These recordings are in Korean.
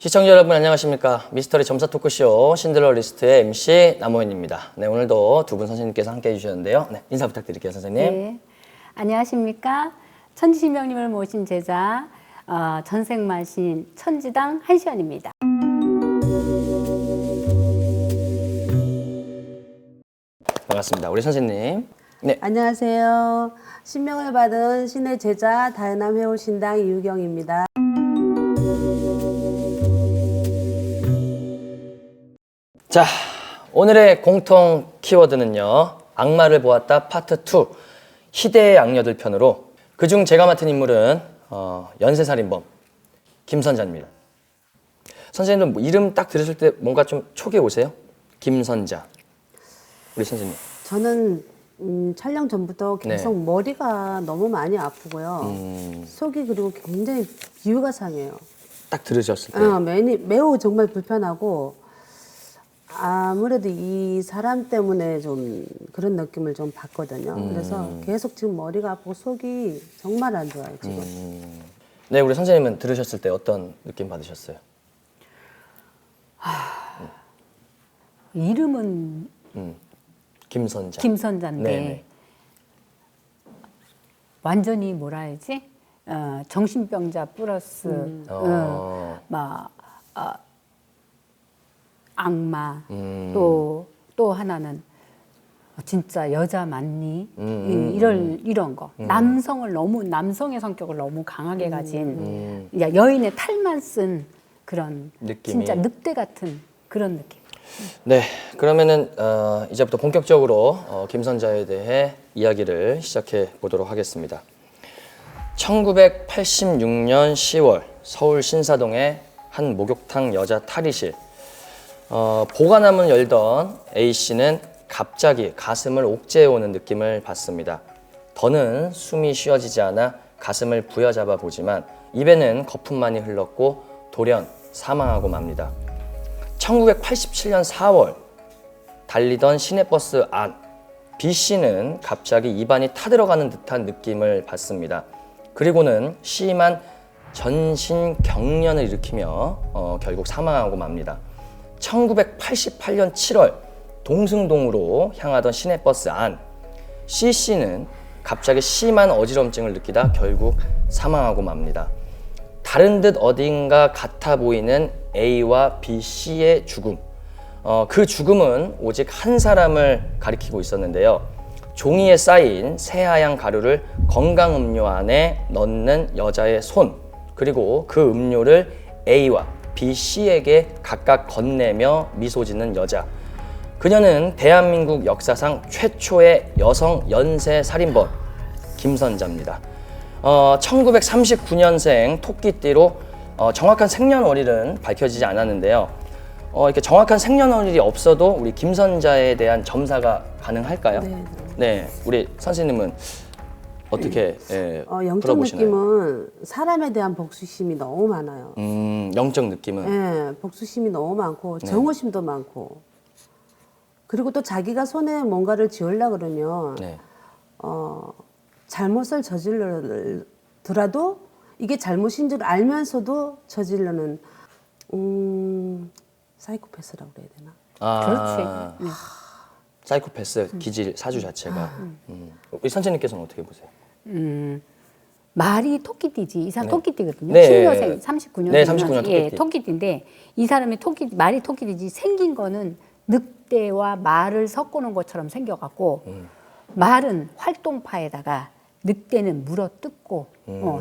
시청자 여러분 안녕하십니까. 미스터리 점사 토크쇼 신들러 리스트의 MC 남호연입니다. 네, 오늘도 두 분 선생님께서 함께 해주셨는데요. 네, 인사 부탁드릴게요, 선생님. 네, 안녕하십니까. 천지신명님을 모신 제자 전생마신 천지당 한시연입니다. 반갑습니다. 우리 선생님. 네, 안녕하세요. 신명을 받은 신의 제자 다현암 회원신당 이유경입니다. 자, 오늘의 공통 키워드는요. 악마를 보았다 파트 2 희대의 악녀들 편으로 그중 제가 맡은 인물은 연쇄살인범 김선자입니다. 선생님도 뭐 이름 딱 들으실 때 뭔가 좀 촉이 오세요? 김선자. 우리 선생님. 저는 촬영 전부터 계속 머리가 너무 많이 아프고요. 속이 그리고 굉장히 비위가 상해요. 딱 들으셨을 때. 매우 정말 불편하고 아무래도 이 사람 때문에 좀 그런 느낌을 좀 받거든요. 그래서 계속 지금 머리가 아프고 속이 정말 안 좋아요, 지금. 네, 우리 선생님은 들으셨을 때 어떤 느낌 받으셨어요? 이름은 김선자. 김선자인데 네네. 완전히 뭐라 해야지? 정신병자 플러스 악마 또 하나는 진짜 여자 맞니? 이런 거. 남성의 성격을 너무 강하게 가진 여인의 탈만 쓴 그런 느낌이. 진짜 늑대 같은 그런 느낌. 네, 그러면은 이제부터 본격적으로 김선자에 대해 이야기를 시작해 보도록 하겠습니다. 1986년 10월 서울 신사동의 한 목욕탕 여자 탈의실. 보관함을 열던 A씨는 갑자기 가슴을 옥죄어오는 느낌을 받습니다. 더는 숨이 쉬어지지 않아 가슴을 부여잡아 보지만 입에는 거품만이 흘렀고 돌연 사망하고 맙니다. 1987년 4월 달리던 시내버스 안 B씨는 갑자기 입안이 타들어가는 듯한 느낌을 받습니다. 그리고는 심한 전신경련을 일으키며 결국 사망하고 맙니다. 1988년 7월 동승동으로 향하던 시내버스 안 C씨는 갑자기 심한 어지럼증을 느끼다 결국 사망하고 맙니다. 다른 듯 어딘가 같아 보이는 A와 B씨의 죽음. 그 죽음은 오직 한 사람을 가리키고 있었는데요. 종이에 쌓인 새하얀 가루를 건강음료 안에 넣는 여자의 손, 그리고 그 음료를 A와 B씨에게 각각 건네며 미소 짓는 여자. 그녀는 대한민국 역사상 최초의 여성 연쇄 살인범 김선자입니다. 1939년생 토끼띠로 정확한 생년월일은 밝혀지지 않았는데요. 이렇게 정확한 생년월일이 없어도 우리 김선자에 대한 점사가 가능할까요? 네, 우리 선생님은 어떻게 영적 풀어보시나요? 느낌은 사람에 대한 복수심이 너무 많아요. 영적 느낌은 네, 복수심이 너무 많고 정오심도 많고 그리고 또 자기가 손에 뭔가를 지으려고 그러면 네. 잘못을 저질러더라도 이게 잘못인 줄 알면서도 저지르는 사이코패스라고 그래야 되나? 그렇지. 사이코패스 기질 사주 자체가. 우리 선생님께서는 어떻게 보세요? 말이 토끼띠지. 이 사람 토끼띠거든요. 네. 10년생, 39년. 네, 39년 토끼띠. 예, 토끼띠인데 이 사람이 말이 토끼띠지 생긴 거는 늑대와 말을 섞어놓은 것처럼 생겨갖고 말은 활동파에다가 늑대는 물어뜯고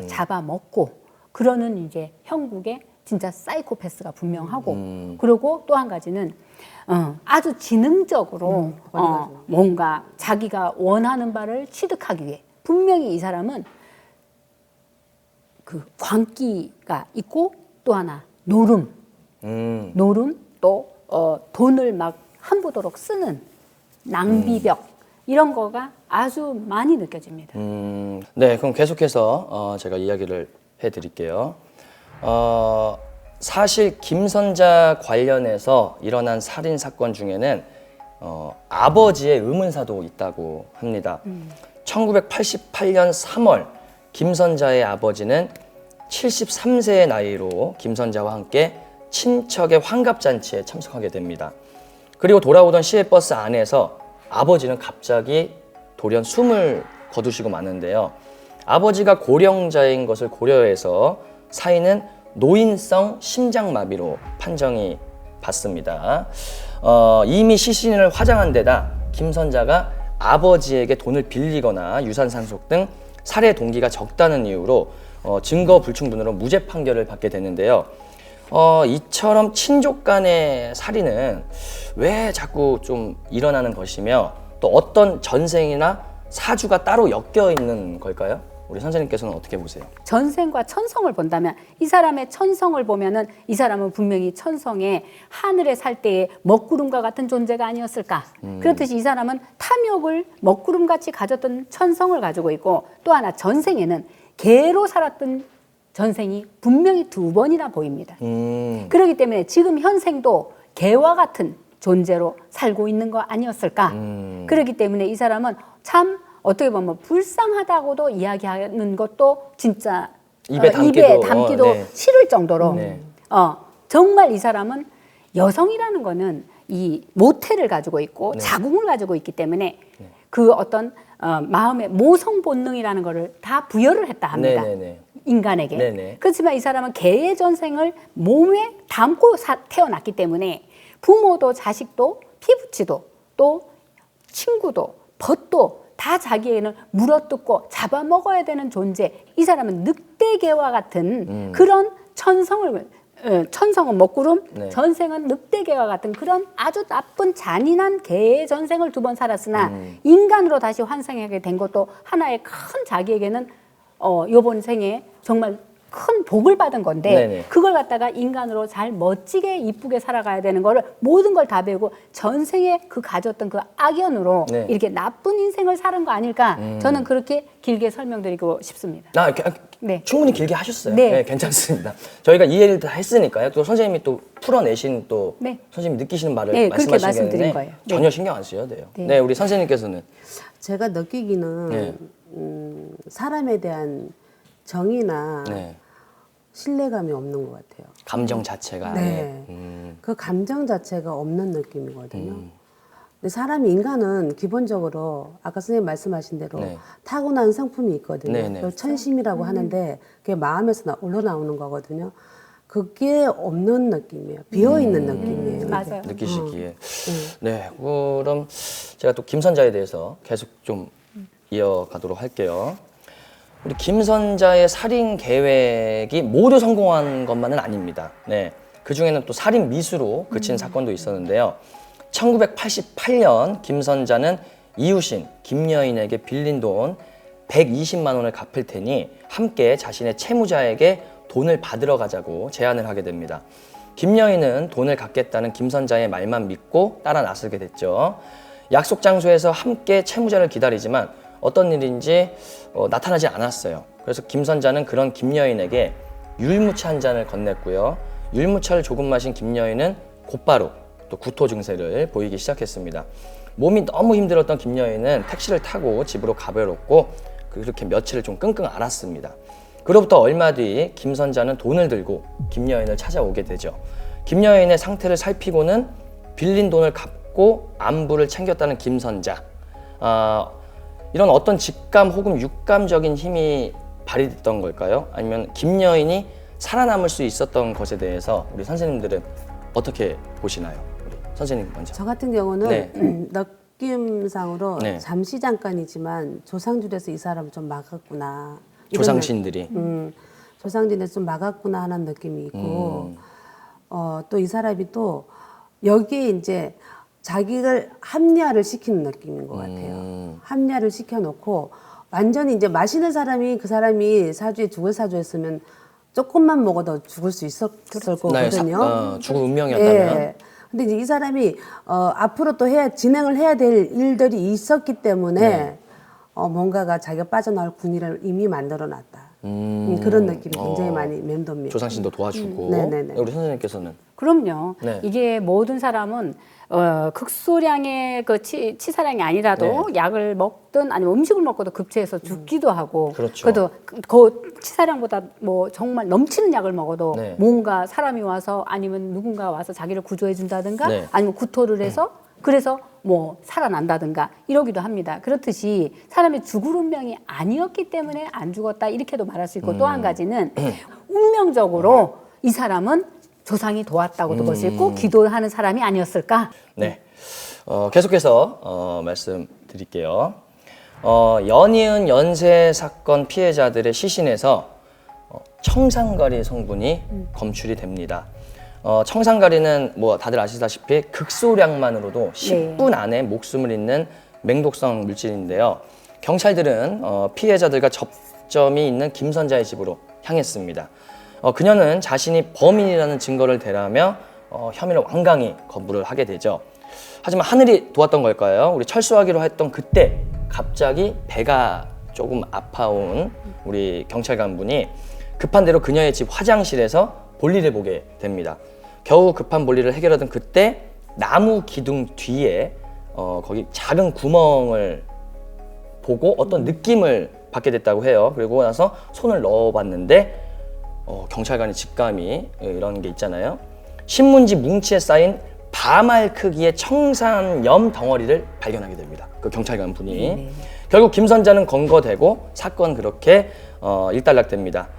잡아먹고 그러는 이제 형국의 진짜 사이코패스가 분명하고 그리고 또 한 가지는 아주 지능적으로 뭔가 자기가 원하는 바를 취득하기 위해 분명히 이 사람은 그 광기가 있고 또 하나 노름 또 돈을 막 함부도록 쓰는 낭비벽 이런 거가 아주 많이 느껴집니다. 네, 그럼 계속해서 제가 이야기를 해드릴게요. 사실 김선자 관련해서 일어난 살인 사건 중에는 아버지의 의문사도 있다고 합니다. 1988년 3월 김선자의 아버지는 73세의 나이로 김선자와 함께 친척의 환갑잔치에 참석하게 됩니다. 그리고 돌아오던 시외버스 안에서 아버지는 갑자기 돌연 숨을 거두시고 마는데요. 아버지가 고령자인 것을 고려해서 사인은 노인성 심장마비로 판정이 받습니다. 이미 시신을 화장한 데다 김선자가 아버지에게 돈을 빌리거나 유산 상속 등 살해 동기가 적다는 이유로 증거 불충분으로 무죄 판결을 받게 되는데요. 이처럼 친족 간의 살인은 왜 자꾸 좀 일어나는 것이며 또 어떤 전생이나 사주가 따로 엮여 있는 걸까요? 우리 선생님께서는 어떻게 보세요? 전생과 천성을 본다면 이 사람의 천성을 보면은 이 사람은 분명히 천성에 하늘에 살 때의 먹구름과 같은 존재가 아니었을까. 그렇듯이 이 사람은 탐욕을 먹구름같이 가졌던 천성을 가지고 있고 또 하나 전생에는 개로 살았던 전생이 분명히 2번이나 보입니다. 그렇기 때문에 지금 현생도 개와 같은 존재로 살고 있는 거 아니었을까. 그렇기 때문에 이 사람은 참 어떻게 보면 불쌍하다고도 이야기하는 것도 진짜 입에 담기도 네. 싫을 정도로 네. 정말 이 사람은 여성이라는 거는 이 모태를 가지고 있고 자궁을 가지고 있기 때문에 그 어떤 마음의 모성 본능이라는 거를 다 부여를 했다 합니다. 인간에게. 네네. 그렇지만 이 사람은 개의 전생을 몸에 담고 태어났기 때문에 부모도 자식도 피부치도 또 친구도 벗도 다 자기에게는 물어뜯고 잡아먹어야 되는 존재. 이 사람은 늑대개와 같은 그런 천성은 먹구름, 네. 전생은 늑대개와 같은 그런 아주 나쁜 잔인한 개의 전생을 2번 살았으나 인간으로 다시 환생하게 된 것도 하나의 큰 자기에게는 요번 생에 정말 큰 복을 받은 건데 네네. 그걸 갖다가 인간으로 잘 멋지게 이쁘게 살아가야 되는 거를 모든 걸 다 배우고 전생에 그 가졌던 그 악연으로 네. 이렇게 나쁜 인생을 사는 거 아닐까 저는 그렇게 길게 설명드리고 싶습니다. 네. 충분히 길게 하셨어요. 네. 네, 괜찮습니다. 저희가 이해를 다 했으니까요. 또 선생님이 또 풀어내신 또 네. 선생님이 느끼시는 말을 네, 그렇게 말씀하시기 말씀드린 때문에 거예요. 네. 전혀 신경 안 쓰셔도 돼요. 네. 네, 우리 선생님께서는 제가 느끼기는 네. 사람에 대한 정의나 네. 신뢰감이 없는 것 같아요. 감정 자체가 네. 그 감정 자체가 없는 느낌이거든요. 근데 사람이 인간은 기본적으로 아까 선생님 말씀하신 대로 네. 타고난 성품이 있거든요. 네, 네. 그걸 천심이라고 하는데 그게 마음에서 올라나오는 거거든요. 그게 없는 느낌이에요. 비어있는 느낌이에요. 맞아요. 느끼시기에. 네, 그럼 제가 또 김선자에 대해서 계속 좀 이어가도록 할게요. 우리 김선자의 살인 계획이 모두 성공한 것만은 아닙니다. 네, 그 중에는 또 살인 미수로 그친 사건도 있었는데요. 1988년 김선자는 이웃인 김여인에게 빌린 돈 120만 원을 갚을 테니 함께 자신의 채무자에게 돈을 받으러 가자고 제안을 하게 됩니다. 김여인은 돈을 갚겠다는 김선자의 말만 믿고 따라 나서게 됐죠. 약속 장소에서 함께 채무자를 기다리지만 어떤 일인지 나타나지 않았어요. 그래서 김선자는 그런 김여인에게 율무차 한 잔을 건넸고요. 율무차를 조금 마신 김여인은 곧바로 또 구토 증세를 보이기 시작했습니다. 몸이 너무 힘들었던 김여인은 택시를 타고 집으로 가버렸고 그렇게 며칠을 좀 끙끙 앓았습니다. 그로부터 얼마 뒤 김선자는 돈을 들고 김여인을 찾아오게 되죠. 김여인의 상태를 살피고는 빌린 돈을 갚고 안부를 챙겼다는 김선자. 이런 어떤 직감 혹은 육감적인 힘이 발휘됐던 걸까요? 아니면 김여인이 살아남을 수 있었던 것에 대해서 우리 선생님들은 어떻게 보시나요? 우리 선생님 먼저. 저 같은 경우는 네. 느낌상으로 네. 잠시 잠깐이지만 조상줄에서 이 사람을 좀 막았구나. 이런 조상신들이. 조상진에서 좀 막았구나 하는 느낌이 있고 또 이 사람이 또 여기에 이제 자기를 합리화를 시키는 느낌인 것 같아요. 합리화를 시켜놓고 완전히 이제 마시는 사람이 그 사람이 사주에 죽을 사주였으면 조금만 먹어도 죽을 수 있었을 거거든요. 죽을 운명이었다면. 예. 근데 이제 이 사람이 앞으로 또 진행을 해야 될 일들이 있었기 때문에 뭔가가 자기가 빠져나올 군의를 이미 만들어 놨다. 그런 느낌이 굉장히 많이 맴돕니다. 조상신도 도와주고. 네네네. 우리 선생님께서는 그럼요. 네. 이게 모든 사람은 극소량의 그 치사량이 아니라도 약을 먹든 아니면 음식을 먹고도 급체해서 죽기도 하고. 그렇죠. 그래도 그 치사량보다 뭐 정말 넘치는 약을 먹어도 네. 뭔가 사람이 와서 아니면 누군가 와서 자기를 구조해 준다든가 네. 아니면 구토를 해서 그래서 뭐 살아난다든가 이러기도 합니다. 그렇듯이 사람이 죽을 운명이 아니었기 때문에 안 죽었다 이렇게도 말할 수 있고 또 한 가지는 운명적으로 이 사람은 조상이 도왔다고도 볼 수 있고 기도하는 사람이 아니었을까? 네. 계속해서 말씀드릴게요. 연이은 연쇄 사건 피해자들의 시신에서 청산가리 성분이 검출이 됩니다. 청산가리는 뭐 다들 아시다시피 극소량만으로도 10분 안에 목숨을 잃는 맹독성 물질인데요. 경찰들은 피해자들과 접점이 있는 김선자의 집으로 향했습니다. 그녀는 자신이 범인이라는 증거를 대라며 혐의를 완강히 거부를 하게 되죠. 하지만 하늘이 도왔던 걸까요? 우리 철수하기로 했던 그때 갑자기 배가 조금 아파온 우리 경찰 간분이 급한 대로 그녀의 집 화장실에서 볼일을 보게 됩니다. 겨우 급한 볼일을 해결하던 그때 나무 기둥 뒤에 거기 작은 구멍을 보고 어떤 느낌을 받게 됐다고 해요. 그리고 나서 손을 넣어봤는데 경찰관의 직감이 이런 게 있잖아요. 신문지 뭉치에 쌓인 바말 크기의 청산염 덩어리를 발견하게 됩니다. 그 경찰관 분이. 결국 김선자는 검거되고 사건 그렇게 일단락됩니다.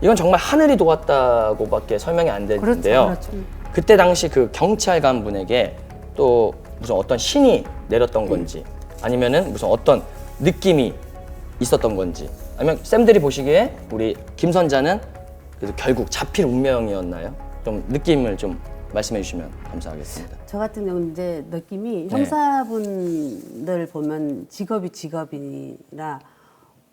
이건 정말 하늘이 도왔다고밖에 설명이 안 되는데요. 그렇죠. 그때 당시 그 경찰관 분에게 또 무슨 어떤 신이 내렸던 건지 아니면은 무슨 어떤 느낌이 있었던 건지 아니면 쌤들이 보시기에 우리 김선자는 그래서 결국 잡힐 운명이었나요? 좀 느낌을 좀 말씀해 주시면 감사하겠습니다. 저 같은 경우는 이제 느낌이 네. 형사분들 보면 직업이라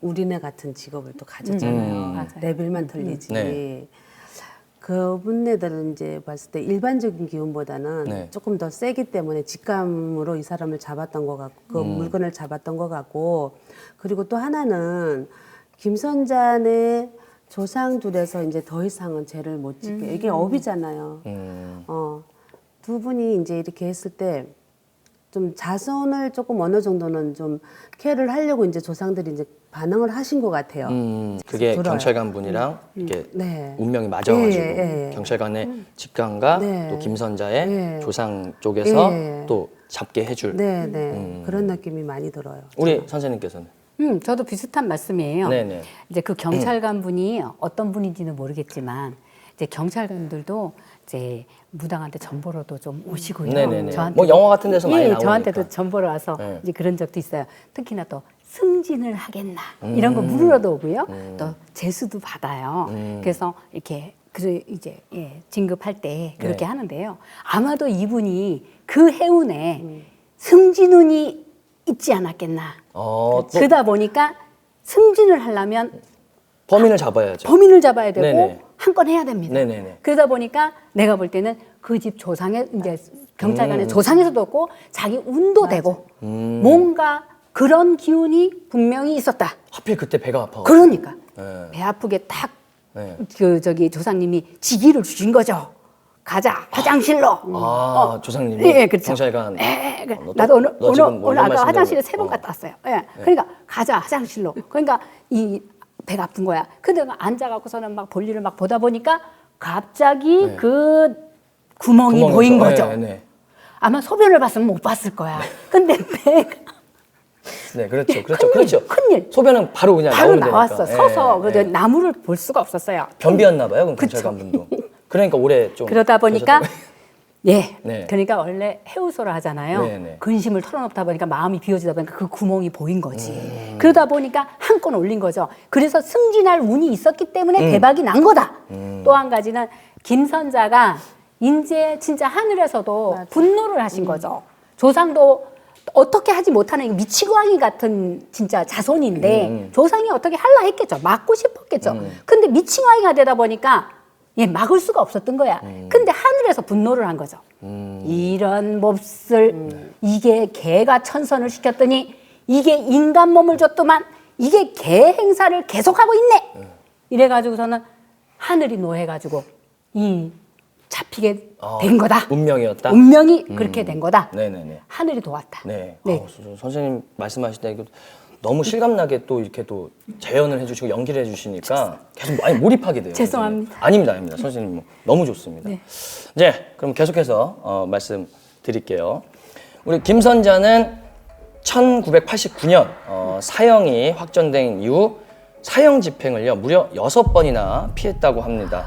우리네 같은 직업을 또 가졌잖아요. 맞아요. 레벨만 틀리지. 네. 그분네들은 이제 봤을 때 일반적인 기운보다는 네. 조금 더 세기 때문에 직감으로 이 사람을 잡았던 것 같고 그 물건을 잡았던 것 같고 그리고 또 하나는 김선잔의 조상들에서 이제 더 이상은 죄를 못 짓게 이게 업이잖아요. 두 분이 이제 이렇게 했을 때 좀 자손을 조금 어느 정도는 좀 케어를 하려고 이제 조상들이 이제 반응을 하신 것 같아요. 그게 들어요. 경찰관 분이랑 이렇게 네. 운명이 맞아가지고 예. 경찰관의 직감과 네. 또 김선자의 네. 조상 쪽에서 예. 또 잡게 해줄 그런 느낌이 많이 들어요. 우리 선생님께서는 저도 비슷한 말씀이에요. 네네. 이제 그 경찰관 분이 어떤 분인지는 모르겠지만 이제 경찰관들도 이제 무당한테 전보로도 좀 오시고요. 네네네. 뭐 영화 같은 데서 많이 나오니까. 저한테도 전보로 와서 네. 이제 그런 적도 있어요. 특히나 또 승진을 하겠나 이런 거 물으러도 오고요. 또 재수도 받아요. 그래서 이렇게 이제 진급할 때 그렇게 네. 하는데요. 아마도 이분이 그 해운에 승진운이 있지 않았겠나. 또 그러다 보니까 승진을 하려면 범인을 잡아야죠. 범인을 잡아야 되고 네네. 한 건 해야 됩니다. 네네네. 그러다 보니까 내가 볼 때는 그 집 조상의 이제 경찰관의 조상에서도 없고 자기 운도 되고 뭔가 그런 기운이 분명히 있었다. 하필 그때 배가 아파. 그러니까 네. 배 아프게 딱 네. 조상님이 지기를 주신 거죠. 가자 화장실로. 조상님이 예, 그렇죠. 경찰관. 나도 너 지금 오늘 뭔 아까 화장실에 말씀이냐고. 3번 갔다 왔어요. 예. 그러니까 가자 화장실로. 그러니까 이 배가 아픈 거야. 근데 앉아갖고서는 막 볼일을 막 보다 보니까 갑자기 네. 그 구멍이 보인 거죠. 네. 아마 소변을 봤으면 못 봤을 거야. 근데 배가 네, 그렇죠. 큰일. 소변은 바로 그냥 바로 나오면 나왔어. 되니까. 서서. 예, 그래도 예. 나무를 볼 수가 없었어요. 변비였나 봐요, 그럼 경찰관 분도. 그러니까 올해 좀 그러다 보니까 예. 네. 그러니까 원래 해우소를 하잖아요. 네. 근심을 털어놓다 보니까 마음이 비워지다 보니까 그 구멍이 보인 거지. 그러다 보니까 한 건 올린 거죠. 그래서 승진할 운이 있었기 때문에 대박이 난 거다. 또 한 가지는 김선자가 이제 진짜 하늘에서도 분노를 하신 거죠. 조상도 어떻게 하지 못하는 미치광이 같은 진짜 자손인데 조상이 어떻게 할라 했겠죠. 막고 싶었겠죠. 근데 미치광이가 되다 보니까 막을 수가 없었던 거야. 근데 하늘에서 분노를 한 거죠. 이런 몹쓸 이게 개가 천선을 시켰더니 이게 인간 몸을 줬더만 이게 개 행사를 계속하고 있네. 이래가지고서는 하늘이 노해가지고 이 잡히게 된 거다. 운명이었다. 운명이 그렇게 된 거다. 네네네. 하늘이 도왔다. 네. 네. 선생님 말씀하실 때 이거 너무 실감나게 또 이렇게 또 재연을 해주시고 연기를 해주시니까 계속 많이 몰입하게 돼요. 죄송합니다. 선생님. 아닙니다, 아닙니다. 선생님 너무 좋습니다. 네. 네, 그럼 계속해서 말씀드릴게요. 우리 김선자는 1989년 사형이 확정된 이후 사형 집행을요 무려 6번이나 피했다고 합니다.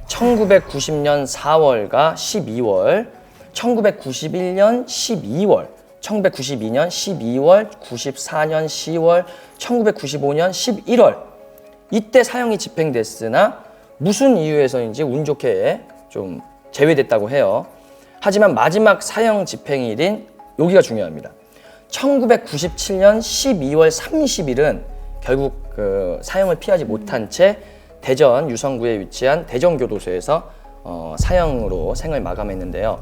1990년 4월과 12월, 1991년 12월, 1992년 12월, 94년 10월, 1995년 11월 이때 사형이 집행됐으나 무슨 이유에서인지 운 좋게 좀 제외됐다고 해요. 하지만 마지막 사형 집행일인 여기가 중요합니다. 1997년 12월 30일은 결국 그 사형을 피하지 못한 채 대전 유성구에 위치한 대전교도소에서 사형으로 생을 마감했는데요.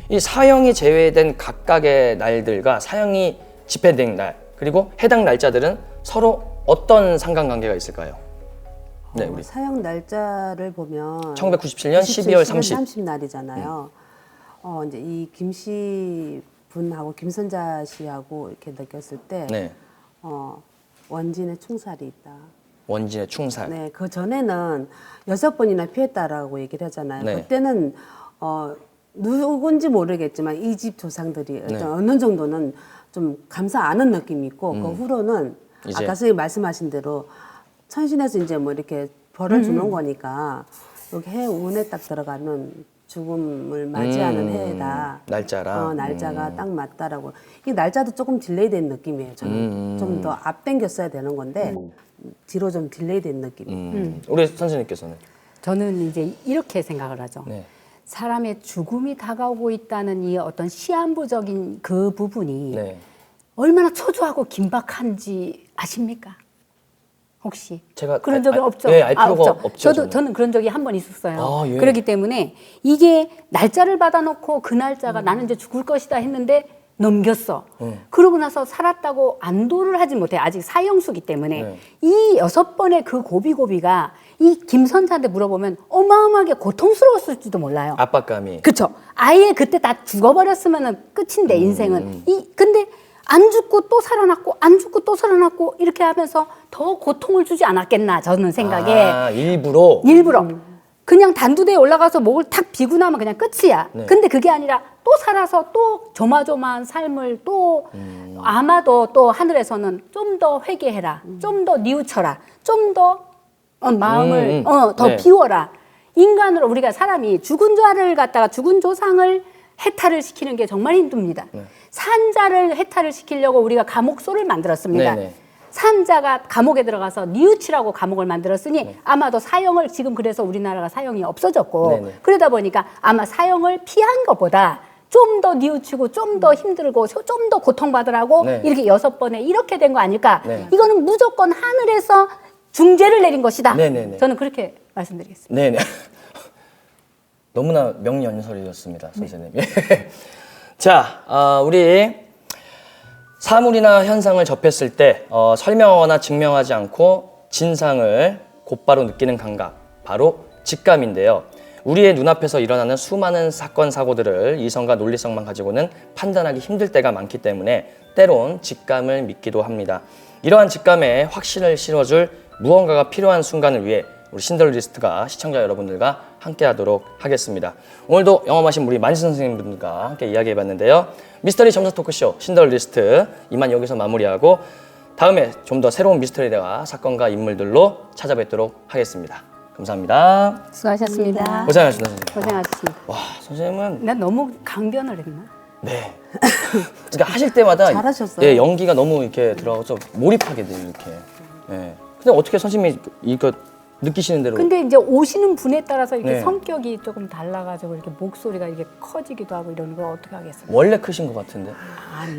이 사형이 제외된 각각의 날들과 사형이 집행된 날 그리고 해당 날짜들은 서로 어떤 상관관계가 있을까요? 네, 우리 사형 날짜를 보면 1997년 12월 30. 30날이잖아요. 이제 이 김씨 분하고 김선자 씨하고 이렇게 느꼈을 때 네, 원진의 충살이 있다. 원진의 충살. 네, 그 전에는 6번이나 피했다라고 얘기를 하잖아요. 네. 그때는 누군지 모르겠지만 이 집 조상들이 네. 어느 정도는 좀 감사 안 하는 느낌이 있고 그 후로는 이제. 아까 선생님 말씀하신 대로 천신에서 이제 뭐 이렇게 벌을 주는 거니까 여기 해 운에 딱 들어가는 죽음을 맞이하는 해다. 날짜랑. 날짜가 딱 맞다라고. 이 날짜도 조금 딜레이된 느낌이에요. 저는 좀 더 앞당겼어야 되는 건데 뒤로 좀 딜레이된 느낌. 우리 선생님께서는 저는 이제 이렇게 생각을 하죠. 네. 사람의 죽음이 다가오고 있다는 이 어떤 시한부적인 그 부분이 네. 얼마나 초조하고 긴박한지 아십니까? 혹시 제가 그런 적이 없죠? 네, 알 필요가 없죠. 저는 그런 적이 한 번 있었어요. 아, 예. 그렇기 때문에 이게 날짜를 받아놓고 그 날짜가 나는 이제 죽을 것이다 했는데 넘겼어. 그러고 나서 살았다고 안도를 하지 못해. 아직 사형수기 때문에 네. 이 6번의 그 고비고비가 이 김선자한테 물어보면 어마어마하게 고통스러웠을지도 몰라요. 압박감이. 그쵸. 아예 그때 다 죽어버렸으면 끝인데 인생은. 근데 안 죽고 또 살아났고 안 죽고 또 살아났고 이렇게 하면서 더 고통을 주지 않았겠나 저는 생각에. 아, 일부러. 그냥 단두대에 올라가서 목을 탁 비고 나면 그냥 끝이야. 네. 근데 그게 아니라 또 살아서 또 조마조마한 삶을 또 아마도 또 하늘에서는 좀 더 회개해라. 좀 더 뉘우쳐라. 좀 더 마음을 더 네. 비워라. 인간으로 우리가 사람이 죽은 자를 갖다가 죽은 조상을 해탈을 시키는 게 정말 힘듭니다. 산 자를 해탈을 시키려고 우리가 감옥소를 만들었습니다. 네네. 산자가 감옥에 들어가서 뉘우치라고 감옥을 만들었으니 아마도 사형을 지금 그래서 우리나라가 사형이 없어졌고 네네. 그러다 보니까 아마 사형을 피한 것보다 좀 더 뉘우치고 좀 더 힘들고 좀 더 고통받으라고 네. 이렇게 6번에 이렇게 된 거 아닐까. 네. 이거는 무조건 하늘에서 중재를 내린 것이다. 네네네. 저는 그렇게 말씀드리겠습니다. 네네. 너무나 명연설이었습니다, 선생님. 자, 우리 사물이나 현상을 접했을 때 설명하거나 증명하지 않고 진상을 곧바로 느끼는 감각, 바로 직감인데요. 우리의 눈앞에서 일어나는 수많은 사건, 사고들을 이성과 논리성만 가지고는 판단하기 힘들 때가 많기 때문에 때론 직감을 믿기도 합니다. 이러한 직감에 확신을 실어줄 무언가가 필요한 순간을 위해 우리 신들리스트가 시청자 여러분들과 함께 하도록 하겠습니다. 오늘도 영험하신 우리 만시 선생님분들과 함께 이야기해봤는데요. 미스터리 점사 토크쇼 신들리스트 이만 여기서 마무리하고 다음에 좀 더 새로운 미스터리와 사건과 인물들로 찾아뵙도록 하겠습니다. 감사합니다. 수고하셨습니다. 고생하셨습니다, 선생님. 고생하셨습니다. 와, 선생님은 난 너무 강변을 했나? 네. 그러니까 하실 때마다 잘하셨어요. 예, 연기가 너무 이렇게 들어가서 몰입하게 돼요, 이렇게. 예. 근데 어떻게 선생님이 이거 느끼시는 대로 근데 이제 오시는 분에 따라서 이렇게 네. 성격이 조금 달라가지고 이렇게 목소리가 이렇게 커지기도 하고 이러는 걸 어떻게 하겠어요? 원래 크신 것 같은데. 아니.